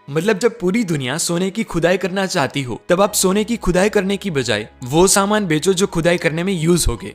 मतलब जब पूरी दुनिया सोने की खुदाई करना चाहती हो, तब आप सोने की खुदाई करने की बजाय वो सामान बेचो जो खुदाई करने में यूज होगे।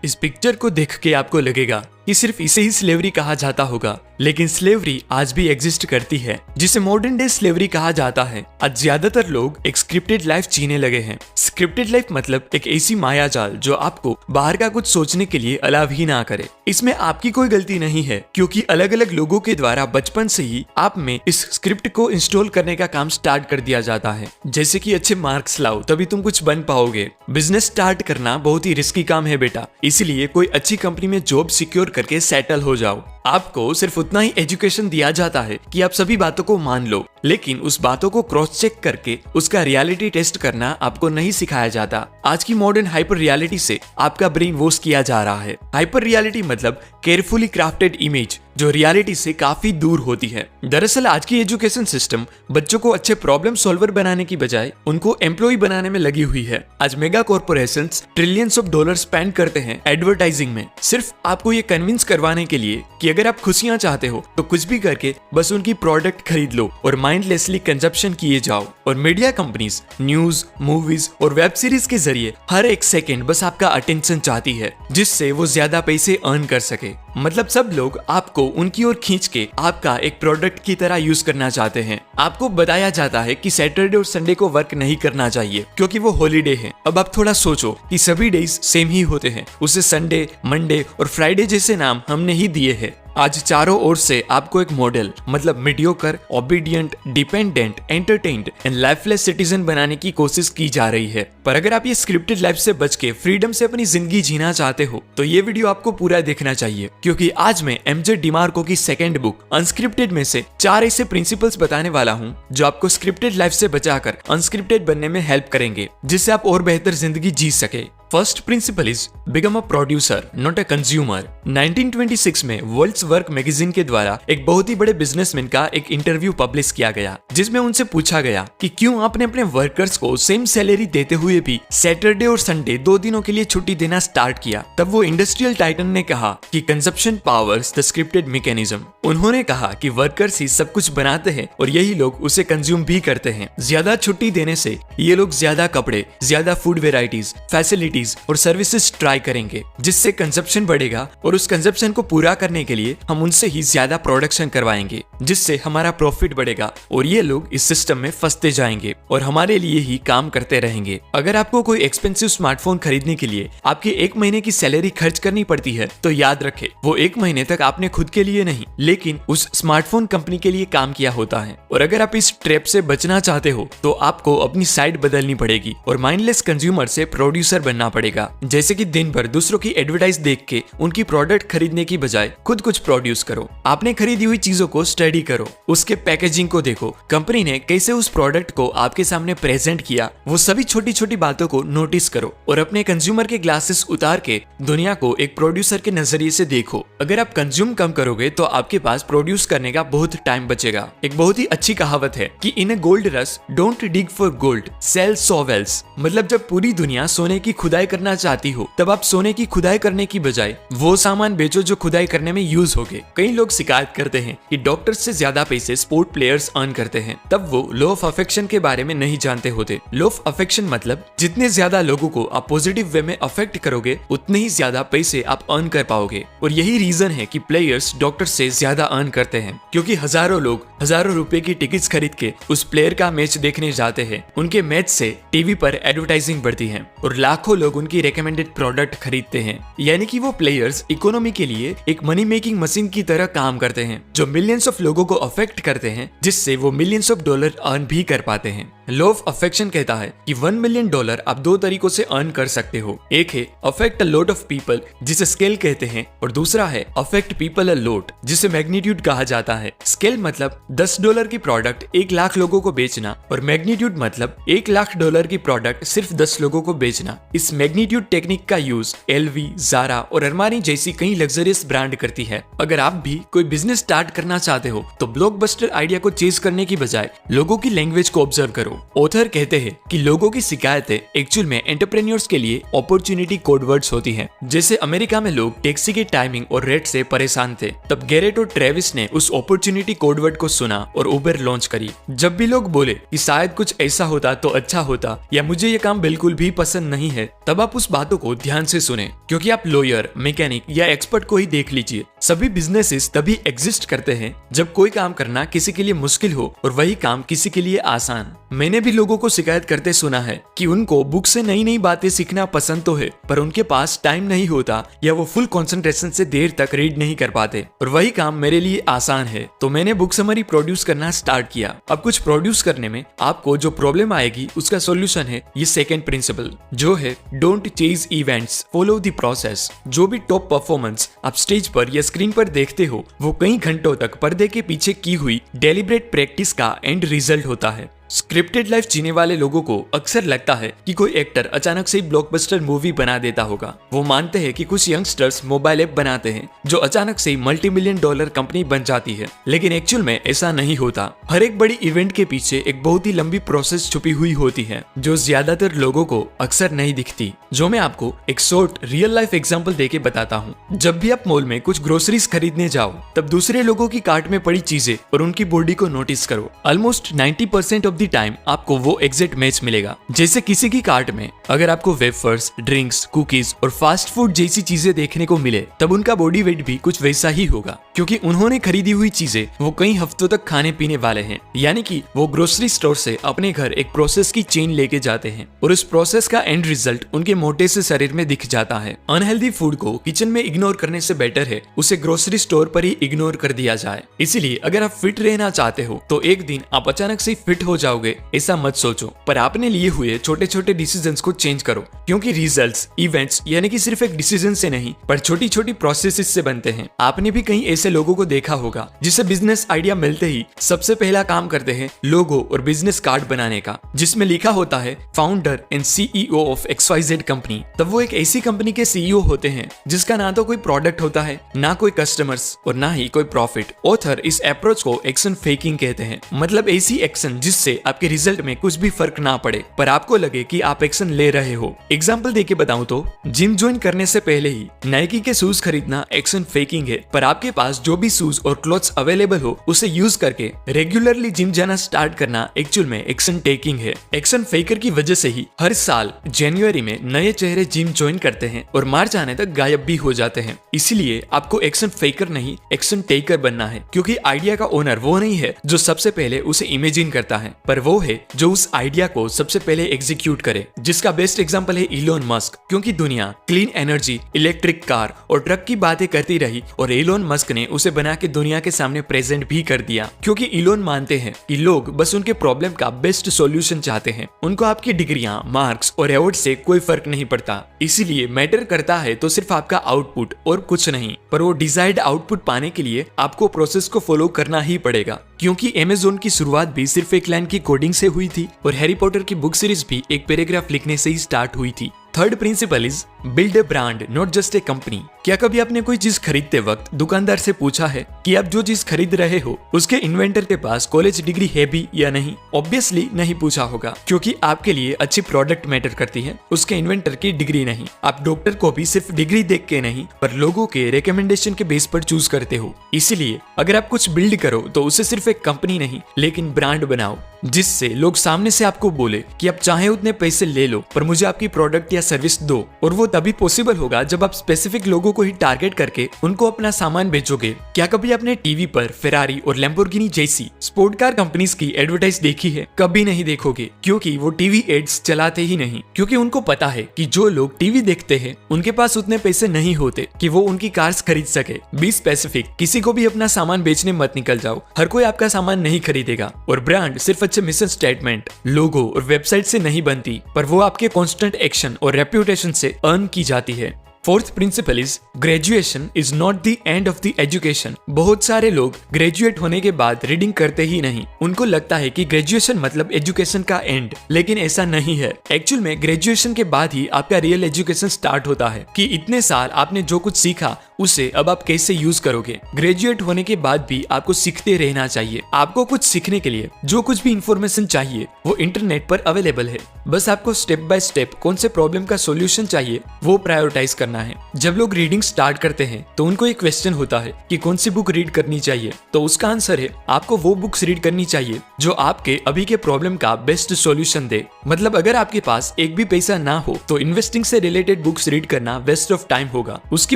इस पिक्चर को देख के आपको लगेगा कि सिर्फ इसे ही स्लेवरी कहा जाता होगा, लेकिन स्लेवरी आज भी एग्जिस्ट करती है, जिसे मॉडर्न डे स्लेवरी कहा जाता है। आज ज्यादातर लोग एक स्क्रिप्टेड लाइफ जीने लगे हैं। स्क्रिप्टेड लाइफ मतलब एक ऐसी माया जाल जो आपको बाहर का कुछ सोचने के लिए अलाव ही ना करे। इसमें आपकी कोई गलती नहीं है, क्योंकि अलग अलग लोगों के द्वारा बचपन से ही आप में इस स्क्रिप्ट को इंस्टॉल करने का काम स्टार्ट कर दिया जाता है। जैसे कि अच्छे मार्क्स लाओ तभी तुम कुछ बन पाओगे। बिजनेस स्टार्ट करना बहुत ही रिस्की काम है बेटा, इसलिए कोई अच्छी कंपनी में जॉब सिक्योर करके सेटल हो जाओ। आपको सिर्फ उतना ही एजुकेशन दिया जाता है कि आप सभी बातों को मान लो, लेकिन उस बातों को क्रॉस चेक करके उसका रियलिटी टेस्ट करना आपको नहीं सिखाया जाता। आज की मॉडर्न हाइपर रियलिटी से आपका ब्रेन वॉश किया जा रहा है। हाइपर रियलिटी मतलब केयरफुली क्राफ्टेड इमेज जो रियलिटी से काफी दूर होती है। दरअसल आज की एजुकेशन सिस्टम बच्चों को अच्छे प्रॉब्लम सॉल्वर बनाने की बजाय उनको एम्प्लॉय बनाने में लगी हुई है। आज mega corporations trillions of dollar spend करते हैं एडवर्टाइजिंग में, सिर्फ आपको ये कन्विंस करवाने के लिए कि अगर आप खुशियां चाहते हो तो कुछ भी करके बस उनकी प्रोडक्ट खरीद लो और माइंडलेसली कंजप्शन किए जाओ। और मीडिया कंपनीज न्यूज, मूवीज और वेब सीरीज के जरिए हर एक सेकेंड बस आपका अटेंशन चाहती है, जिससे वो ज्यादा पैसे अर्न कर सके। मतलब सब लोग आपको उनकी ओर खींच के आपका एक प्रोडक्ट की तरह यूज करना चाहते हैं। आपको बताया जाता है कि सैटरडे और संडे को वर्क नहीं करना चाहिए क्योंकि वो हॉलीडे है। अब आप थोड़ा सोचो कि सभी डेज सेम ही होते हैं, उसे संडे, मंडे और फ्राइडे जैसे नाम हमने ही दिए हैं। आज चारों ओर से आपको एक मॉडल मतलब mediocre, obedient, dependent, entertained and lifeless citizen बनाने की कोशिश की जा रही है। पर अगर आप ये स्क्रिप्टेड लाइफ से बच के फ्रीडम से अपनी जिंदगी जीना चाहते हो तो ये वीडियो आपको पूरा देखना चाहिए, क्योंकि आज मैं एमजे डिमार्को की सेकंड बुक अनस्क्रिप्टेड में से 4 ऐसे प्रिंसिपल्स बताने वाला हूँ जो आपको स्क्रिप्टेड लाइफ से बचाकर अनस्क्रिप्टेड बनने में हेल्प करेंगे, जिससे आप और बेहतर जिंदगी जी सके। First principle is become a producer not a consumer. 1926 में वर्ल्ड्स वर्क मैगजीन के द्वारा एक बहुत ही बड़े बिजनेसमैन का एक इंटरव्यू पब्लिश किया गया, जिसमें उनसे पूछा गया कि क्यों आपने अपने वर्कर्स को सेम सैलरी देते हुए भी सैटरडे और संडे 2 दिनों के लिए छुट्टी देना स्टार्ट किया। तब वो इंडस्ट्रियल टाइटन ने कहा कि consumption powers the scripted mechanism. उन्होंने कहा कि वर्कर्स ही सब कुछ बनाते हैं और यही लोग उसे कंज्यूम भी करते हैं। ज्यादा छुट्टी देने से ये लोग ज्यादा कपड़े, ज्यादा फूड वेराइटीज, फैसिलिटीज और सर्विसेज ट्राई करेंगे, जिससे कंजप्शन बढ़ेगा और उस कंजप्शन को पूरा करने के लिए हम उनसे ही ज्यादा प्रोडक्शन करवाएंगे, जिससे हमारा प्रॉफिट बढ़ेगा और ये लोग इस सिस्टम में फंसते जाएंगे और हमारे लिए ही काम करते रहेंगे। अगर आपको कोई एक्सपेंसिव स्मार्टफोन खरीदने के लिए आपके 1 महीने की सैलरी खर्च करनी पड़ती है तो याद रखें वो 1 महीने तक आपने खुद के लिए नहीं लेकिन उस स्मार्टफोन कंपनी के लिए काम किया होता है। और अगर आप इस ट्रैप से बचना चाहते हो तो आपको अपनी साइड बदलनी पड़ेगी और माइंडलेस कंज्यूमर से प्रोड्यूसर बनना पड़ेगा। जैसे कि दिन भर दूसरों की एडवर्टाइज देख के उनकी प्रोडक्ट खरीदने की बजाय खुद कुछ प्रोड्यूस करो। आपने खरीदी हुई चीजों को स्टडी करो, उसके पैकेजिंग को देखो, कंपनी ने कैसे उस प्रोडक्ट को आपके सामने प्रेजेंट किया, वो सभी छोटी छोटी बातों को नोटिस करो और अपने कंज्यूमर के ग्लासेस उतार के दुनिया को एक प्रोड्यूसर के नजरिए से देखो। अगर आप कंज्यूम कम करोगे तो आपके पास प्रोड्यूस करने का बहुत टाइम बचेगा। एक बहुत ही अच्छी कहावत है कि in a gold rush don't dig for gold, sell shovels. मतलब जब पूरी दुनिया सोने की खुदाई करना चाहती हो तब आप सोने की खुदाई करने की बजाय वो सामान बेचो जो खुदाई करने में यूज होगे। कई लोग शिकायत करते हैं कि डॉक्टर्स से ज्यादा पैसे स्पोर्ट प्लेयर्स अर्न करते हैं, तब वो लॉ ऑफ अफेक्शन के बारे में नहीं जानते होते। लॉ ऑफ अफेक्शन मतलब जितने ज्यादा लोगों को आप पॉजिटिव वे में अफेक्ट करोगे उतने ही ज्यादा पैसे आप अर्न कर पाओगे। और यही रीजन है कि प्लेयर्स डॉक्टर से ज्यादा अर्न करते हैं, क्योंकि हजारों लोग हजारों रुपए की टिकट्स खरीद के उस प्लेयर का मैच देखने जाते हैं। उनके मैच से टीवी पर एडवर्टाइजिंग बढ़ती है और लाखों लोग उनकी रेकमेंडेड प्रोडक्ट खरीदते हैं। यानी कि वो प्लेयर्स इकोनॉमी के लिए एक मनी मेकिंग मशीन की तरह काम करते हैं जो मिलियंस ऑफ लोगों को अफेक्ट करते हैं, जिससे वो मिलियंस ऑफ डॉलर अर्न भी कर पाते हैं। लॉ ऑफ अफेक्शन कहता है कि $1 मिलियन आप 2 तरीकों से अर्न कर सकते हो। एक है affect a lot of people जिसे स्केल कहते हैं, और दूसरा है अफेक्ट पीपल अ लॉट जिसे मैग्नीट्यूड कहा जाता है। स्केल मतलब $10 की प्रोडक्ट 1 लाख लोगों को बेचना और मैग्नीट्यूड मतलब $1 लाख की प्रोडक्ट सिर्फ 10 लोगों को बेचना। इस मैग्नीट्यूड टेक्निक का यूज एलवी, ज़ारा और अरमानी जैसी कई लग्जरियस ब्रांड करती है। अगर आप भी कोई बिजनेस स्टार्ट करना चाहते हो तो ब्लॉकबस्टर आइडिया को चेज करने की बजाय लोगों की लैंग्वेज को ऑब्जर्व करो। ऑथर कहते हैं कि लोगों की शिकायतें एक्चुअल में एंटरप्रेन्योर्स के लिए अपॉर्चुनिटी कोड वर्ड्स होती हैं। जैसे अमेरिका में लोग टैक्सी की टाइमिंग और रेट से परेशान थे, तब गैरेट और ट्रेविस ने उस अपॉर्चुनिटी कोड वर्ड को सुना और उबर लॉन्च करी। जब भी लोग बोले कि शायद कुछ ऐसा होता तो अच्छा होता या मुझे ये काम बिल्कुल भी पसंद नहीं है, तब आप उस बातों को ध्यान से सुने, क्योंकि आप लॉयर, मैकेनिक या एक्सपर्ट को ही देख लीजिए। सभी बिजनेसेस तभी एग्जिस्ट करते हैं जब कोई काम करना किसी के लिए मुश्किल हो और वही काम किसी के लिए आसान। मैंने भी लोगों को शिकायत करते सुना है कि उनको बुक से नई नई बातें सीखना पसंद तो है, पर उनके पास टाइम नहीं होता या वो फुल कंसंट्रेशन से देर तक रीड नहीं कर पाते, और वही काम मेरे लिए आसान है। तो मैंने बुक समरी प्रोड्यूस करना स्टार्ट किया। अब कुछ प्रोड्यूस करने में आपको जो प्रॉब्लम आएगी उसका सॉल्यूशन है ये सेकंड प्रिंसिपल, जो है don't chase events, follow the process. जो भी टॉप परफॉर्मेंस आप स्टेज पर या स्क्रीन पर देखते हो वो कई घंटों तक पर्दे के पीछे की हुई डेलिब्रेट प्रैक्टिस का एंड रिजल्ट होता है। स्क्रिप्टेड लाइफ जीने वाले लोगों को अक्सर लगता है कि कोई एक्टर अचानक से ब्लॉकबस्टर मूवी बना देता होगा। वो मानते हैं कि कुछ यंगस्टर्स मोबाइल ऐप बनाते हैं जो अचानक से $multi-million कंपनी बन जाती है, लेकिन एक्चुअल में ऐसा नहीं होता। हर एक बड़ी इवेंट के पीछे एक बहुत ही लंबी प्रोसेस छुपी हुई होती है जो ज्यादातर लोगों को अक्सर नहीं दिखती, जो मैं आपको एक शॉर्ट रियल लाइफ एग्जाम्पल देके बताता हूँ। जब भी आप मॉल में कुछ ग्रोसरीज खरीदने जाओ, तब दूसरे लोगों की कार्ट में पड़ी चीजें और उनकी बॉडी को नोटिस करो। ऑलमोस्ट 90% ऑफ टाइम आपको वो एग्जैक्ट मैच मिलेगा। जैसे किसी की कार्ट में अगर आपको वेफर्स, ड्रिंक्स, कुकीज और फास्ट फूड जैसी चीजें देखने को मिले, तब उनका बॉडी वेट भी कुछ वैसा ही होगा, क्योंकि उन्होंने खरीदी हुई चीजें वो कई हफ्तों तक खाने पीने वाले हैं। यानी कि वो ग्रोसरी स्टोर से अपने घर एक प्रोसेस की चेन लेके जाते हैं और उस प्रोसेस का एंड रिजल्ट उनके मोटे से शरीर में दिख जाता है। अनहेल्दी फूड को किचन में इग्नोर करने से बेटर है उसे ग्रोसरी स्टोर पर ही इग्नोर कर दिया जाए। इसीलिए अगर आप फिट रहना चाहते हो तो एक दिन आप अचानक से फिट हो जाओगे ऐसा मत सोचो, पर आपने लिए हुए छोटे छोटे डिसीजंस को चेंज करो, क्योंकि रिजल्ट्स इवेंट्स यानी कि सिर्फ एक डिसीजन से नहीं पर छोटी छोटी प्रोसेसेस से बनते हैं। आपने भी कई ऐसे लोगों को देखा होगा जिसे बिजनेस आइडिया मिलते ही सबसे पहला काम करते हैं लोगो और बिजनेस कार्ड बनाने का, जिसमें लिखा होता है founder and CEO of XYZ company. तब वो एक ऐसी कंपनी के सीईओ होते हैं जिसका ना तो कोई प्रोडक्ट होता है, ना कोई कस्टमर्स और ना ही कोई प्रॉफिट। ऑथर इस अप्रोच को एक्शन फेकिंग कहते हैं, मतलब ऐसी एक्शन जिससे आपके रिजल्ट में कुछ भी फर्क ना पड़े पर आपको लगे कि आप एक्शन ले रहे हो। एग्जाम्पल देके बताऊं तो जिम ज्वाइन करने से पहले ही नाइकी के शूज खरीदना एक्शन फेकिंग है, पर आपके पास जो भी शूज और क्लॉथ्स अवेलेबल हो उसे यूज करके रेगुलरली जिम जाना स्टार्ट करना एक्चुअल में एक्शन टेकिंग है। एक्शन फेकर की वजह से ही हर साल जनवरी में नए चेहरे जिम ज्वाइन करते हैं और मार्च आने तक गायब भी हो जाते हैं। इसीलिए आपको एक्शन फेकर नहीं एक्शन टेकर बनना है, क्योंकि आइडिया का ओनर वो नहीं है जो सबसे पहले उसे इमेजिन करता है, पर वो है जो उस आइडिया को सबसे पहले एग्जीक्यूट करे। जिसका बेस्ट एग्जांपल है इलोन मस्क, क्योंकि दुनिया क्लीन एनर्जी, इलेक्ट्रिक कार और ट्रक की बातें करती रही और इलोन मस्क ने उसे बना के दुनिया के सामने प्रेजेंट भी कर दिया, क्योंकि इलोन मानते हैं कि लोग बस उनके प्रॉब्लम का बेस्ट सॉल्यूशन चाहते हैं। उनको आपकी डिग्रियां, मार्क्स और अवार्ड से कोई फर्क नहीं पड़ता। इसीलिए मैटर करता है तो सिर्फ आपका आउटपुट और कुछ नहीं, पर वो डिजायर्ड आउटपुट पाने के लिए आपको प्रोसेस को फॉलो करना ही पड़ेगा। क्योंकि अमेज़न की शुरुआत भी सिर्फ एक लाइन की कोडिंग से हुई थी और हैरी पॉटर की बुक सीरीज भी एक पैराग्राफ लिखने से ही स्टार्ट हुई थी। Third principal is build a brand not just a company. क्या कभी आपने कोई चीज खरीदते वक्त दुकानदार से पूछा है कि आप जो चीज खरीद रहे हो उसके इन्वेंटर के पास कॉलेज डिग्री है भी या नहीं? ऑब्वियसली नहीं पूछा होगा, क्योंकि आपके लिए अच्छी प्रोडक्ट मैटर करती है, उसके इन्वेंटर की डिग्री नहीं। आप डॉक्टर को भी सिर्फ डिग्री देख के नहीं पर लोगों के रिकमेंडेशन के बेस पर चूज करते हो। इसीलिए अगर आप कुछ बिल्ड करो तो उसे सिर्फ एक कंपनी नहीं लेकिन ब्रांड बनाओ, जिससे लोग सामने से आपको बोले कि आप चाहे उतने पैसे ले लो पर मुझे आपकी प्रोडक्ट या सर्विस दो। और वो तभी पॉसिबल होगा जब आप स्पेसिफिक लोगों को ही टारगेट करके उनको अपना सामान बेचोगे। क्या कभी आपने टीवी पर फेरारी और लैम्बोर्गिनी जैसी स्पोर्ट कार कंपनीज की एडवर्टाइज देखी है? कभी नहीं देखोगे, क्योंकि वो टीवी एड्स चलाते ही नहीं, क्योंकि उनको पता है कि जो लोग टीवी देखते हैं उनके पास उतने पैसे नहीं होते कि वो उनकी कार्स खरीद सके। बी स्पेसिफिक, किसी को भी अपना सामान बेचने मत निकल जाओ, हर कोई आपका सामान नहीं खरीदेगा। और ब्रांड सिर्फ अच्छे मिशन स्टेटमेंट, लोगो और वेबसाइट से नहीं बनती, पर वो आपके कॉन्स्टेंट एक्शन और रेप्यूटेशन से अर्न की जाती है। Fourth principle is graduation is not the end of the education. बहुत सारे लोग ग्रेजुएट होने के बाद रीडिंग करते ही नहीं, उनको लगता है कि ग्रेजुएशन मतलब एजुकेशन का एंड, लेकिन ऐसा नहीं है। एक्चुअल में ग्रेजुएशन के बाद ही आपका रियल एजुकेशन स्टार्ट होता है, कि इतने साल आपने जो कुछ सीखा उसे अब आप कैसे यूज करोगे। ग्रेजुएट होने के बाद भी आपको सीखते रहना चाहिए। आपको कुछ सीखने के लिए जो कुछ भी इंफॉर्मेशन चाहिए वो इंटरनेट पर अवेलेबल है। बस आपको स्टेप बाय स्टेप कौन से प्रॉब्लम का सॉल्यूशन चाहिए वो प्रायोरिटाइज करना है। जब लोग रीडिंग स्टार्ट करते हैं तो उनको एक क्वेश्चन होता है कि कौन सी बुक रीड करनी चाहिए, तो उसका आंसर है आपको वो बुक्स रीड करनी चाहिए जो आपके अभी के प्रॉब्लम का बेस्ट सॉल्यूशन दे। मतलब अगर आपके पास एक भी पैसा ना हो तो इन्वेस्टिंग से रिलेटेड बुक्स रीड करना वेस्ट ऑफ टाइम होगा। उसकी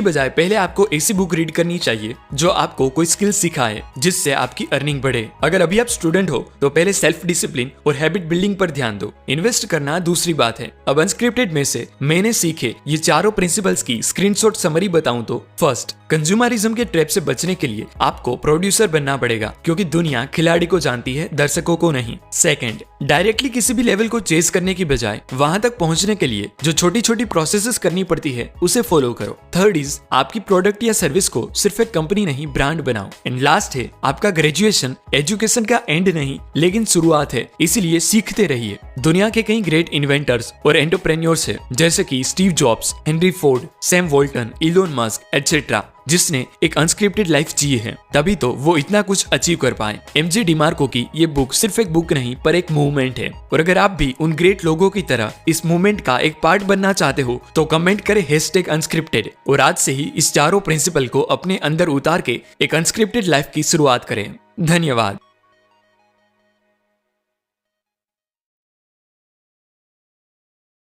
बजाय पहले आपको ऐसी बुक रीड करनी चाहिए जो आपको कोई स्किल सिखाए जिससे आपकी अर्निंग बढ़े। अगर अभी आप स्टूडेंट हो तो पहले सेल्फ डिसिप्लिन और हैबिट बिल्डिंग पर ध्यान दो। इन्वेस्ट करना दूसरी बात है। अब अनस्क्रिप्टेड में से मैंने सीखे ये चारों प्रिंसिपल्स की स्क्रीनशॉट समरी बताऊं तो फर्स्ट, कंज्यूमरिज्म के ट्रैप से बचने के लिए आपको प्रोड्यूसर बनना पड़ेगा क्योंकि दुनिया खिलाड़ी को जानती है, दर्शकों को नहीं। सेकंड, डायरेक्टली किसी भी लेवल को चेस करने की बजाय वहां तक पहुंचने के लिए जो छोटी छोटी प्रोसेसेस करनी पड़ती है उसे फॉलो करो। थर्ड इज, आपकी प्रोडक्ट या सर्विस को सिर्फ एक कंपनी नहीं ब्रांड बनाओ। एंड लास्ट है, आपका ग्रेजुएशन एजुकेशन का एंड नहीं लेकिन शुरुआत है, इसीलिए सीखते रहिए। दुनिया के कई ग्रेट इन्वेंटर्स और एंटरप्रेन्योर्स है जैसे कि Steve jobs, Henry Ford, Sam Walton, Elon Musk etcetera, जिसने एक अनस्क्रिप्टेड लाइफ जी है, तभी तो वो इतना कुछ अचीव कर पाए। एमजे डिमार्को की ये बुक सिर्फ एक बुक नहीं पर एक मूवमेंट है। और अगर आप भी उन ग्रेट लोगों की तरह इस मूवमेंट का एक पार्ट बनना चाहते हो तो कमेंट करें #अनस्क्रिप्टेड और आज से ही इस चारों प्रिंसिपल को अपने अंदर उतार के एक अनस्क्रिप्टेड लाइफ की शुरुआत करें। धन्यवाद।